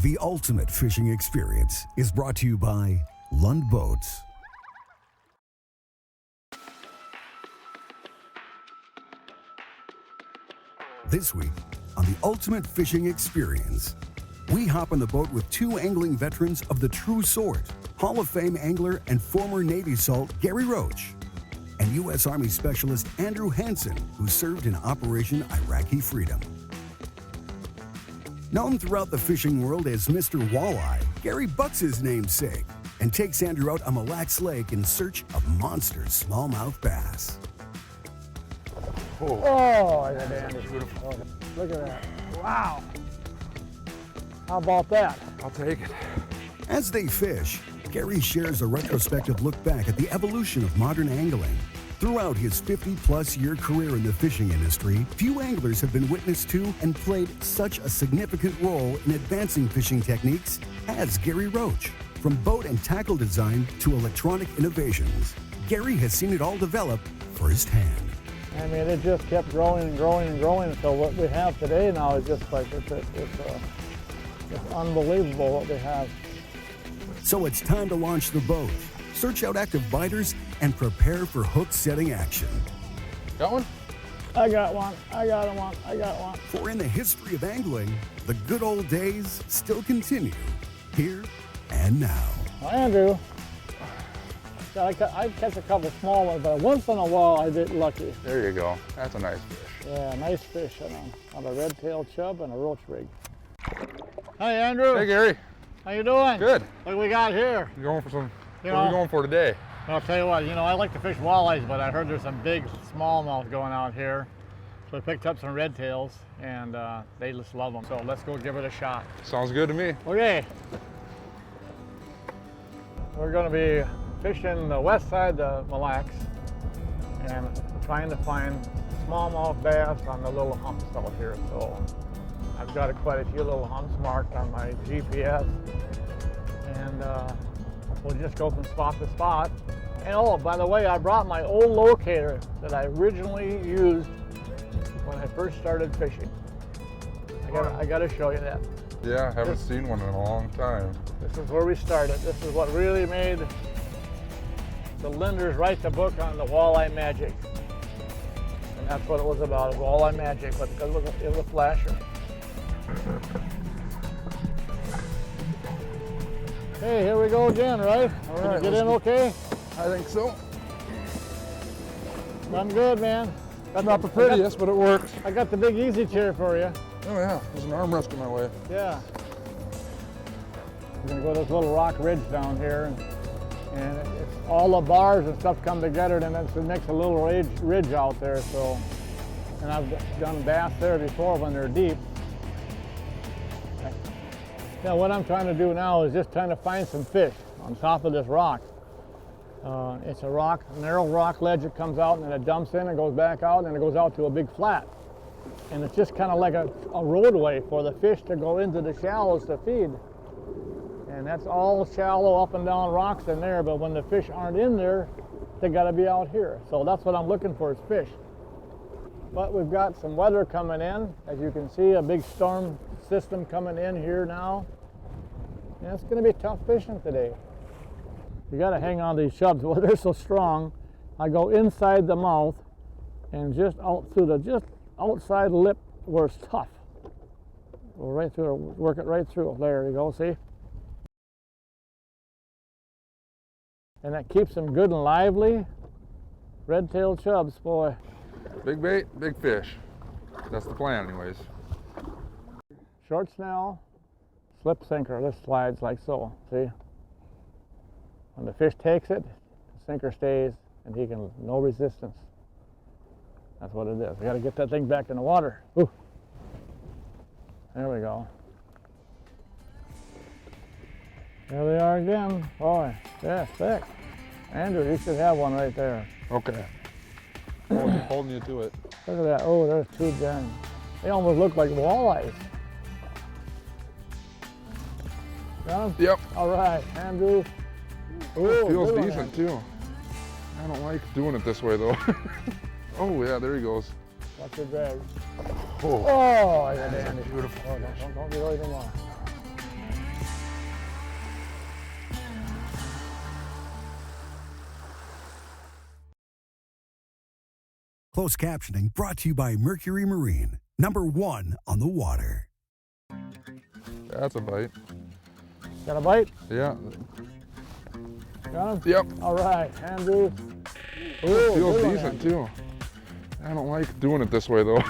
The ultimate fishing experience is brought to you by Lund Boats. This week on the ultimate fishing experience, we hop on the boat with two angling veterans of the true sort, Hall of Fame angler and former Navy Salt Gary Roach, and U.S. Army Specialist Andrew Hansen, who served in Operation Iraqi Freedom. Known throughout the fishing world as Mr. Walleye, Gary bucks his namesake and takes Andrew out on Mille Lacs Lake in search of monster smallmouth bass. Oh, yeah, Andy. Beautiful. Look at that. Wow. How about that? I'll take it. As they fish, Gary shares a retrospective look back at the evolution of modern angling. Throughout his 50-plus year career in the fishing industry, few anglers have been witness to and played such a significant role in advancing fishing techniques as Gary Roach. From boat and tackle design to electronic innovations, Gary has seen it all develop firsthand. I mean, it just kept growing and growing and growing until what we have today now is just like, it's unbelievable what we have. So it's time to launch the boat, search out active biters, and prepare for hook setting action. Got one? I got one, I got one, I got one. For in the history of angling, the good old days still continue, here and now. Well, Andrew, I catch a couple small ones, but once in a while I get lucky. There you go. That's a nice fish. Yeah, nice fish on a red-tailed chub and a roach rig. Hey, Andrew. Hey, Gary. How you doing? Good. What we got here? You going for some? You what are know, we going for today? I'll tell you what, I like to fish walleyes, but I heard there's some big smallmouth going out here. So I picked up some red tails, and they just love them. So let's go give it a shot. Sounds good to me. Okay. We're going to be fishing the west side of Mille Lacs and trying to find smallmouth bass on the little humps out here. So I've got quite a few little humps marked on my GPS, and we'll just go from spot to spot. And oh, by the way, I brought my old locator that I originally used when I first started fishing. I got to show you that. Yeah, I haven't seen one in a long time. This is where we started. This is what really made the lenders write the book on the walleye magic. And that's what it was about, walleye magic, but because it was a flasher. Hey, here we go again, right? All Can right, you get in okay? I think so. I'm good, man. That's not the prettiest, but it works. I got the big easy chair for you. Oh yeah, there's an armrest in my way. Yeah. We're gonna go to this little rock ridge down here, and it's all the bars and stuff come together, and then it makes a little ridge out there. So, and I've done bass there before when they're deep. Now what I'm trying to do now is just trying to find some fish on top of this rock. It's a narrow rock ledge that comes out, and then it dumps in and goes back out, and then it goes out to a big flat. And it's just kind of like a roadway for the fish to go into the shallows to feed. And that's all shallow up and down rocks in there, but when the fish aren't in there, they gotta be out here. So that's what I'm looking for, is fish. But we've got some weather coming in. As you can see, a big storm system coming in here now. And it's gonna be tough fishing today. You gotta hang on to these chubs. Well, they're so strong. I go inside the mouth and just out through the outside lip where it's tough, Go right through, work it right through. There you go, see? And that keeps them good and lively. Red-tailed chubs, boy. Big bait, big fish. That's the plan anyways. Short snell, slip sinker. This slides like so, see? When the fish takes it, the sinker stays and he can, no resistance. That's what it is. We got to get that thing back in the water. Ooh. There we go. There they are again. Boy, yeah, thick. Andrew, you should have one right there. Okay. Holding you to it. Look at that. Oh, there's two again. They almost look like walleyes. Got 'em? Yep. All right, Andrew. Ooh, Feels good one, decent Andrew. too. I don't like doing it this way though. Oh yeah, there he goes. Watch your drag. Oh, Oh, I got Andy. beautiful. Oh, don't get away from one. Closed captioning brought to you by Mercury Marine, #1 on the water. That's a bite. Got a bite? Yeah. Got him? Yep. All right, Andrew. Ooh, Feels good one, decent Andrew. too. I don't like doing it this way though.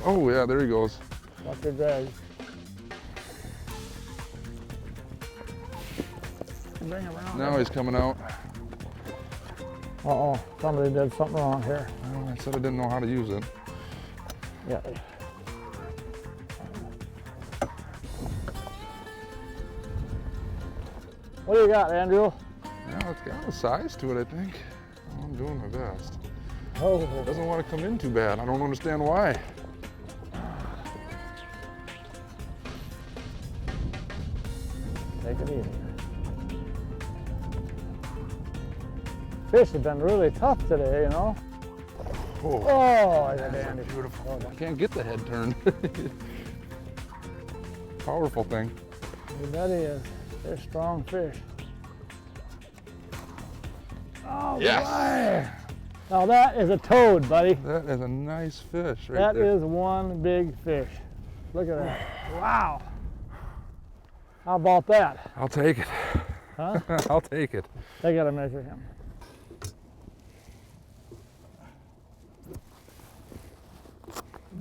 Oh yeah, there he goes. Watch your drag. Bring him around. Now he's coming out. Uh-oh, somebody did something wrong here. Oh, I said I didn't know how to use it. Yeah. What do you got, Andrew? Yeah, it's got a size to it, I think. Oh, I'm doing my best. Oh, It doesn't want to come in too bad. I don't understand why. take it easy. Fish have been really tough today, you know. Oh, Oh, I got that's Andy. beautiful. I can't get the head turned. Powerful thing. You bet he is. They're strong fish. Oh, Yes. boy. Now that is a toad, buddy. That is a nice fish right That there. is one big fish. Look at that. Wow. How about that? I'll take it. Huh? I'll take it. They gotta measure him.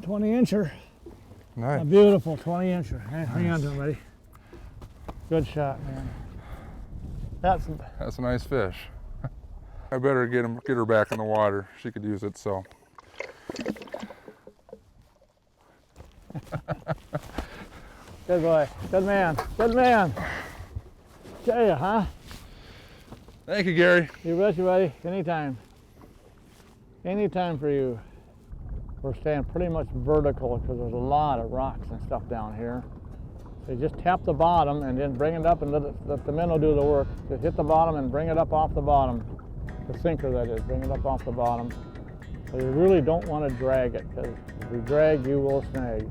"20-incher. Nice. A beautiful 20-incher. Hang on to him, buddy. Good shot, man. That's a nice fish. I better get her back in the water. She could use it, so. Good boy. Good man. Good man. Tell ya, huh? Thank you, Gary. You betcha, buddy. Anytime. Anytime for you. We're staying pretty much vertical because there's a lot of rocks and stuff down here. So you just tap the bottom and then bring it up and let the minnow do the work. Just hit the bottom and bring it up off the bottom. The sinker, that is. Bring it up off the bottom. So you really don't want to drag it because if you drag, you will snag.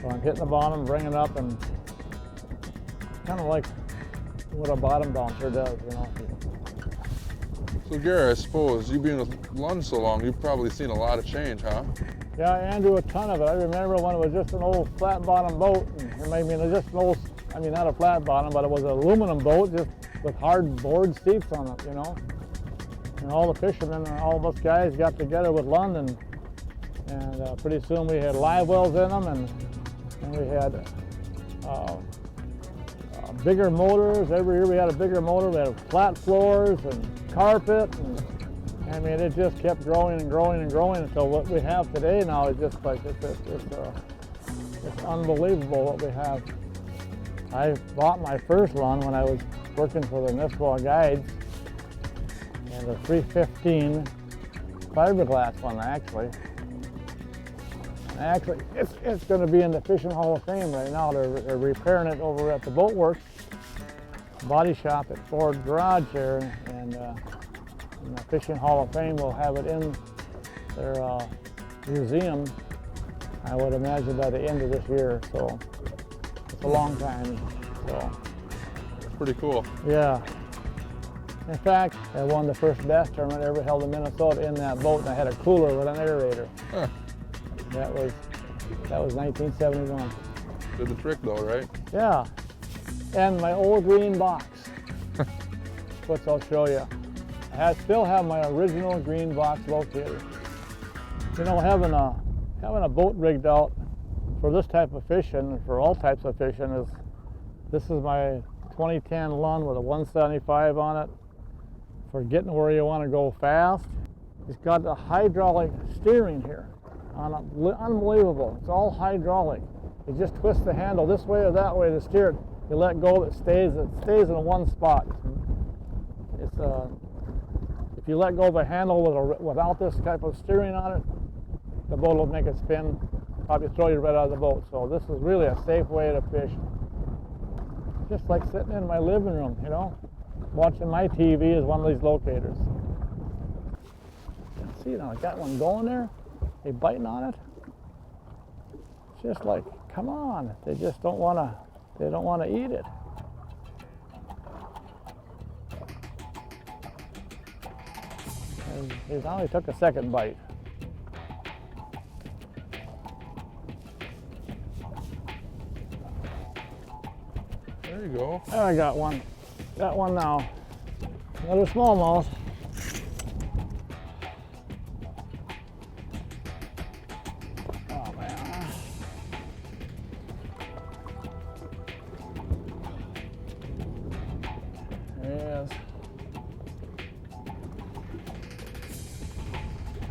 So I'm hitting the bottom, bring it up, and kind of like what a bottom bouncer does, you know. So, Gary, I suppose you being with Lund so long, you've probably seen a lot of change, huh? Yeah, Andrew, a ton of it. I remember when it was just an old flat bottom boat, and I mean, just an old, I mean, not a flat bottom, but it was an aluminum boat just with hard board seats on it, you know. And all the fishermen and all of us guys got together with Lund, and pretty soon we had live wells in them, and we had bigger motors. Every year we had a bigger motor. We had flat floors and carpet, and I mean, it just kept growing and growing and growing until what we have today now is just like, it's unbelievable what we have. I bought my first Lund when I was working for the Nisqually Guides, and the 315 fiberglass one, actually. Actually, it's going to be in the Fishing Hall of Fame right now. They're repairing it over at the Boat Works body shop at Ford Garage there, and the Fishing Hall of Fame will have it in their museum, I would imagine, by the end of this year. So it's a long time. So It's pretty cool. yeah. In fact, I won the first bass tournament ever held in Minnesota in that boat, and I had a cooler with an aerator. Huh. That was That was 1971. Did the trick though, right? Yeah, and my old green box, which I'll show you. I still have my original green box locator. You know, having a boat rigged out for this type of fishing, for all types of fishing, this is my 2010 Lund with a 175 on it for getting where you want to go fast. It's got a hydraulic steering here. Unbelievable. It's all hydraulic. You just twist the handle this way or that way to steer it. You let go, it stays in one spot. If you let go of the handle without this type of steering on it, the boat will make it spin, probably throw you right out of the boat. So this is really a safe way to fish. Just like sitting in my living room, you know, watching my TV as one of these locators. See, now I got one going there. They biting on it. It's just like, come on. They just don't want to. They don't want to eat it. And he only took a second bite. There you go. There, I got one. Got one now. Another smallmouth. Oh man. There he is.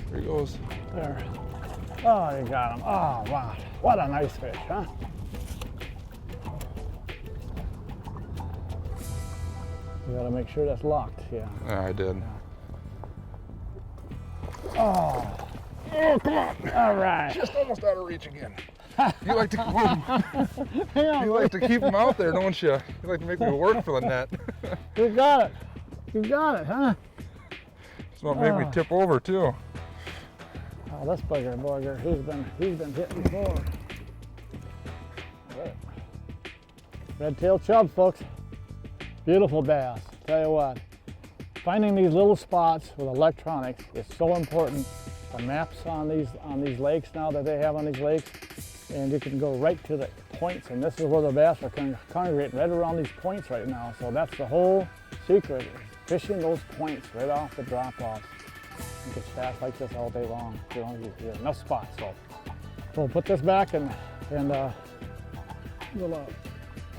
There he goes. There. Oh, you got him. Oh wow. What a nice fish, huh? You gotta make sure that's locked, yeah. Yeah, I did. Oh. Oh, come on. All right. Just almost out of reach again. You like to keep them out there, don't you? You like to make me work for the net. You got it. You got it, huh? It's gonna make me tip over too. Oh, this bugger, he's been hit before. Red-tailed chub, folks. Beautiful bass. Tell you what, finding these little spots with electronics is so important. The maps on these lakes now that they have on these lakes, and you can go right to the points, and this is where the bass are congregating right around these points right now. So that's the whole secret, is fishing those points right off the drop-off. You can bass like this all day long. You know, you have enough spots. So we'll put this back and we'll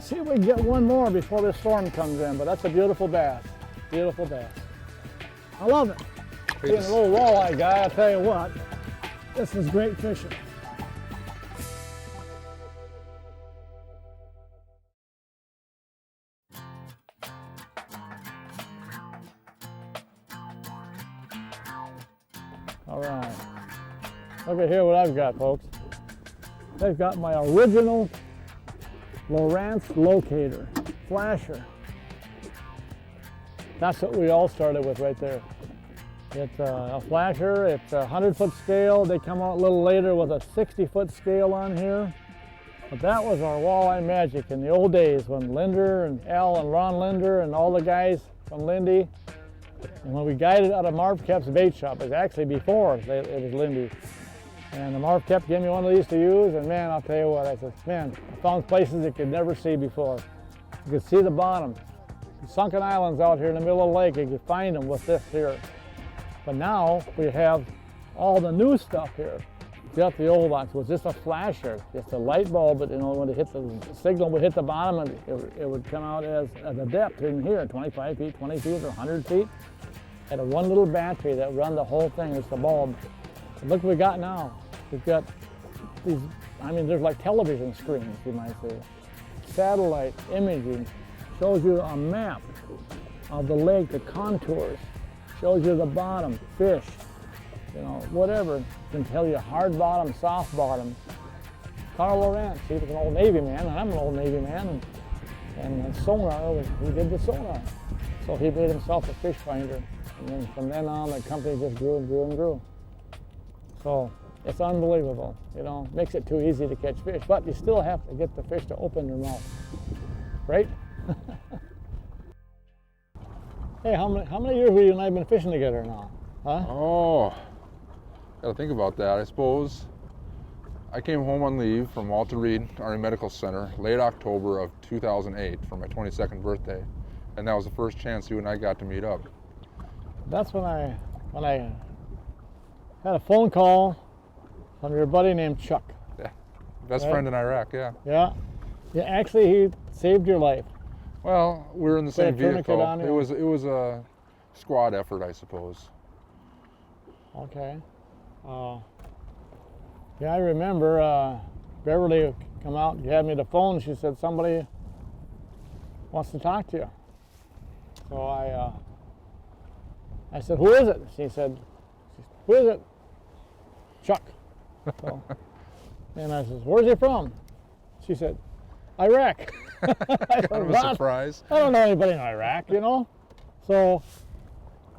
see if we can get one more before this storm comes in. But that's a beautiful bass. Beautiful bass. I love it. Being a little walleye guy, I'll tell you what, this is great fishing. All right, look at here what I've got, folks. I've got my original Lowrance locator, flasher. That's what we all started with right there. It's a flasher, it's a 100-foot scale. They come out a little later with a 60-foot scale on here. But that was our walleye magic in the old days when Linder and Al and Ron Linder and all the guys from Lindy, and when we guided out of Marv Kep's bait shop, it was actually before it was Lindy. And the Marv Kep gave me one of these to use, and man, I'll tell you what, I said, man, I found places you could never see before. You could see the bottom. Sunken islands out here in the middle of the lake, you could find them with this here. But now we have all the new stuff here. Just the old box was just a flasher, just a light bulb, but you know, when it hit the signal would hit the bottom, and it would come out as a depth in here, 25 feet, 20 feet, or 100 feet. Had a one little battery that run the whole thing, it's the bulb. But look what we got now. We've got these, I mean, there's like television screens, you might say. Satellite imaging shows you a map of the lake, the contours, shows you the bottom, fish, you know, whatever. Can tell you hard bottom, soft bottom. Carl Lowrance, he was an old Navy man, and I'm an old Navy man, and sonar, he did the sonar. So he made himself a fish finder, and then from then on, the company just grew and grew and grew. So it's unbelievable, you know, makes it too easy to catch fish, but you still have to get the fish to open their mouth, right? Hey, how many years have you and I been fishing together now? Huh? Oh, gotta think about that. I suppose I came home on leave from Walter Reed Army Medical Center late October of 2008 for my 22nd birthday, and that was the first chance you and I got to meet up. That's when I had a phone call from your buddy named Chuck. Yeah, best Right. friend in Iraq, yeah. Yeah. Yeah, actually he saved your life. Well, we were in the Put a same tourniquet vehicle. on you? It was a squad effort, I suppose. Okay. Yeah, I remember Beverly come out and had me the phone. She said somebody wants to talk to you. So I said, who is it? She said, who is it? Chuck. So, and I said, where's he from? She said, Iraq. I said, Kind of a "What? surprise. I don't know anybody in Iraq, you know? So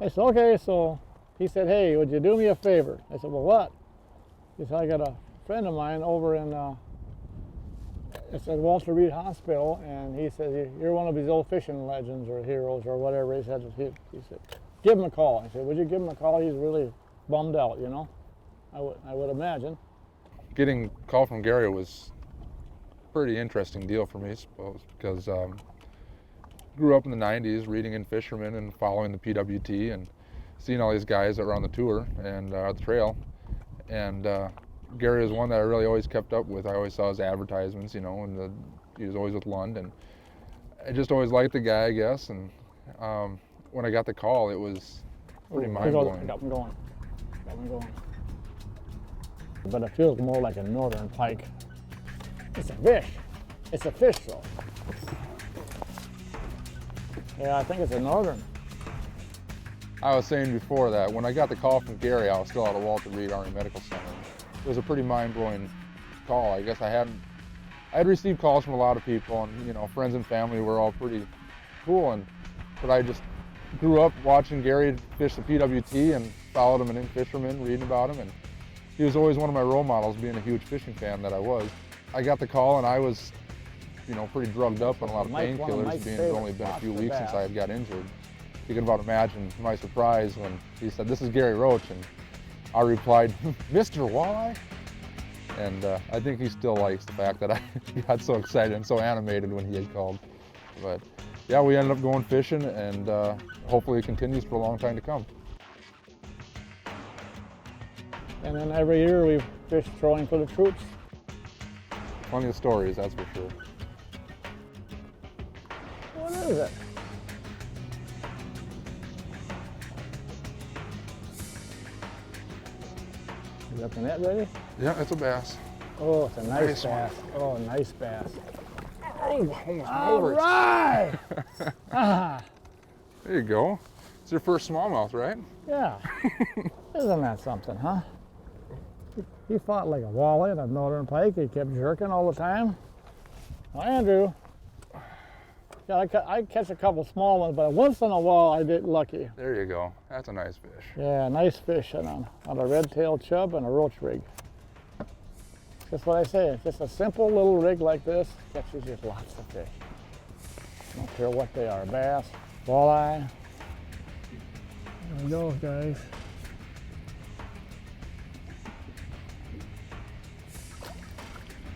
I said, okay. So he said, hey, would you do me a favor? I said, well, what? He said, I got a friend of mine over in, it's at Walter Reed Hospital, and he said, you're one of these old fishing legends or heroes or whatever. He said, give him a call. I said, would you give him a call? He's really bummed out, you know? I would imagine. Getting a call from Gary was a pretty interesting deal for me, I suppose, because grew up in the 90s reading in Fisherman and following the PWT and seeing all these guys that were on the tour and the trail. And Gary was one that I really always kept up with. I always saw his advertisements, you know, and he was always with Lund. And I just always liked the guy, I guess. And when I got the call, it was pretty mind-blowing. Got me going. But it feels more like a northern pike. It's a fish. It's a fish, though. Yeah, I think it's a northern. I was saying before that when I got the call from Gary, I was still out of Walter Reed Army Medical Center. It was a pretty mind-blowing call. I guess I had received calls from a lot of people, and you know, friends and family were all pretty cool. But I just grew up watching Gary fish the PWT and followed him in Fisherman, reading about him, and he was always one of my role models, being a huge fishing fan that I was. I got the call, and I was, you know, pretty drugged up on a lot of painkillers, being it's only been a few weeks since I had got injured. You can about imagine my surprise when he said, "This is Gary Roach," and I replied, "Mr. Walleye?" And I think he still likes the fact that I got so excited and so animated when he had called. But yeah, we ended up going fishing, and hopefully it continues for a long time to come. And then every year we fish throwing for the troops. Plenty of stories, that's for sure. What is it? You got the net ready? Yeah, it's a bass. Oh, it's a nice Nice one. bass. Oh, nice bass. Oh, almost All over it. right! Ah, There you go. It's your first smallmouth, right? yeah. Isn't that something, huh? He fought like a walleye and a northern pike. He kept jerking all the time. Well, Andrew, yeah, I catch a couple small ones, but once in a while I get lucky. There you go. That's a nice fish. Yeah, nice fish on a red-tailed chub and a roach rig. Just what I say, it's just a simple little rig like this catches you lots of fish. I don't care what they are, bass, walleye. There we go, guys.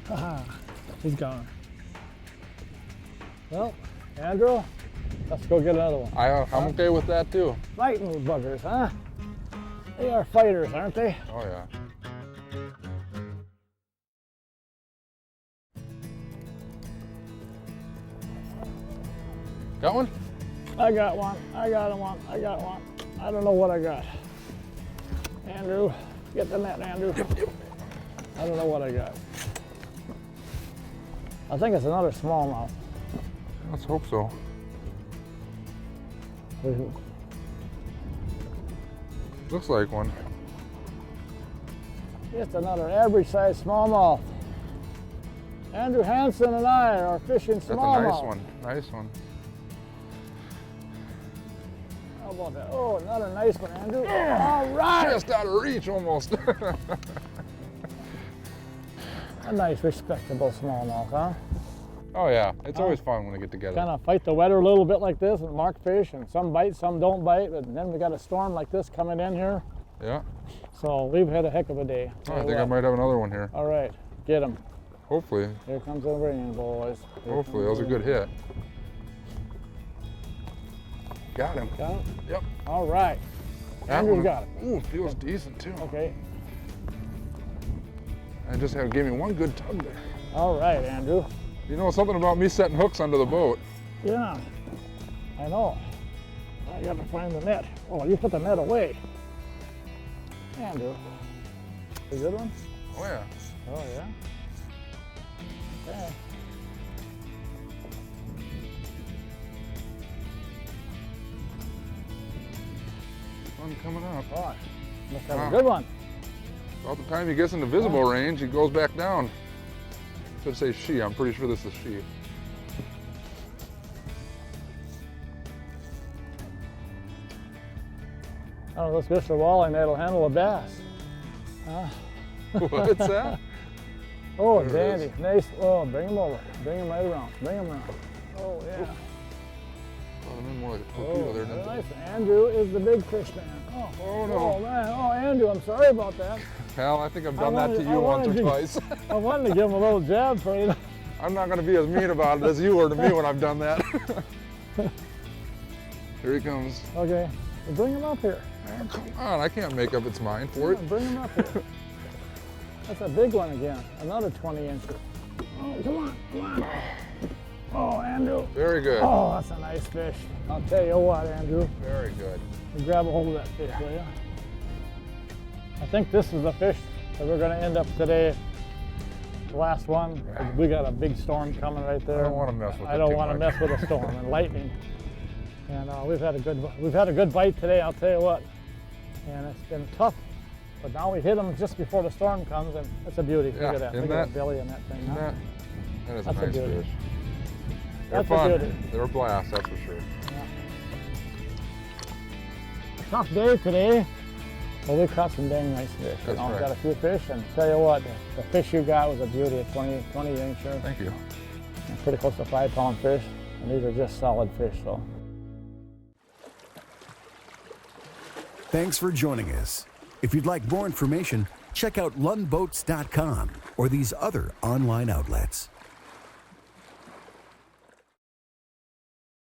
Haha, he's gone. Well, Andrew, let's go get another one. I'm okay with that too. Fighting buggers, huh? They are fighters, aren't they? Oh yeah. Got one? I got one. I got one. I got one. I don't know what I got. Andrew, get the net, Andrew. I don't know what I got. I think it's another smallmouth. Let's hope so. Looks like one. Just another average-sized smallmouth. Andrew Hansen and I are fishing That's a smallmouth. nice one. Nice one. How about that? Oh, another nice one, Andrew. All right. Just out of reach almost. A nice, respectable smallmouth, huh? Oh yeah, it's always fun when they get together. Kind of fight the weather a little bit like this and mark fish, and some bite, some don't bite, but then we got a storm like this coming in here. Yeah. So we've had a heck of a day. Oh, I think I might have another one here. All right. Get him. Hopefully. Here comes the rain, boys. Hopefully, that was a good hit. Got him. Got him? Yep. All right. Andrew's got it. Ooh, feels decent too. Okay. And just gave me one good tug there. All right, Andrew. You know something about me setting hooks under the boat? Yeah, I know. I got to find the net. Oh, you put the net away. Andrew. A good one? Oh yeah. Oh, yeah? Okay. One coming up. Oh, must have a good one. About the time he gets into visible range, he goes back down. Should say she. I'm pretty sure this is she. Oh, let's fish a walleye that'll handle a bass. What's that? Oh, There it dandy. Nice. Oh, bring him over. Bring him right around. Bring him around. Oh, yeah. Brought him in more like a torpedo there, didn't nice. Andrew is the big fish man. Oh, no. Oh, man. Oh, Andrew, I'm sorry about that. Pal, I think I've done that to you once or twice. I wanted to give him a little jab for you. I'm not going to be as mean about it as you were to me when I've done that. Here he comes. Okay. Well, bring him up here. Man, come on, I can't make up its mind for it. Bring him up here. That's a big one again. Another 20 incher. Oh, come on, come on. Oh, Andrew. Very good. Oh, that's a nice fish. I'll tell you what, Andrew. Very good. You grab a hold of that fish, will you? I think this is the fish that we're going to end up today. The last one. We got a big storm coming right there. I don't want to mess with it. I don't too want to much. mess with a storm and lightning. And we've had a good bite today, I'll tell you what. And it's been tough, but now we hit them just before the storm comes, and it's a beauty. Yeah, Look at that. Look at that belly in that thing. Huh? That is That's a a nice beauty. fish. They're That's a fun. beauty. They're a blast, that's for sure. Yeah. Tough day today, but we caught some dang nice fish. That's right. Got a few fish, and tell you what, the fish you got was a beauty, a 20 incher. Thank you. And pretty close to 5-pound fish, and these are just solid fish, so. Thanks for joining us. If you'd like more information, check out lundboats.com or these other online outlets.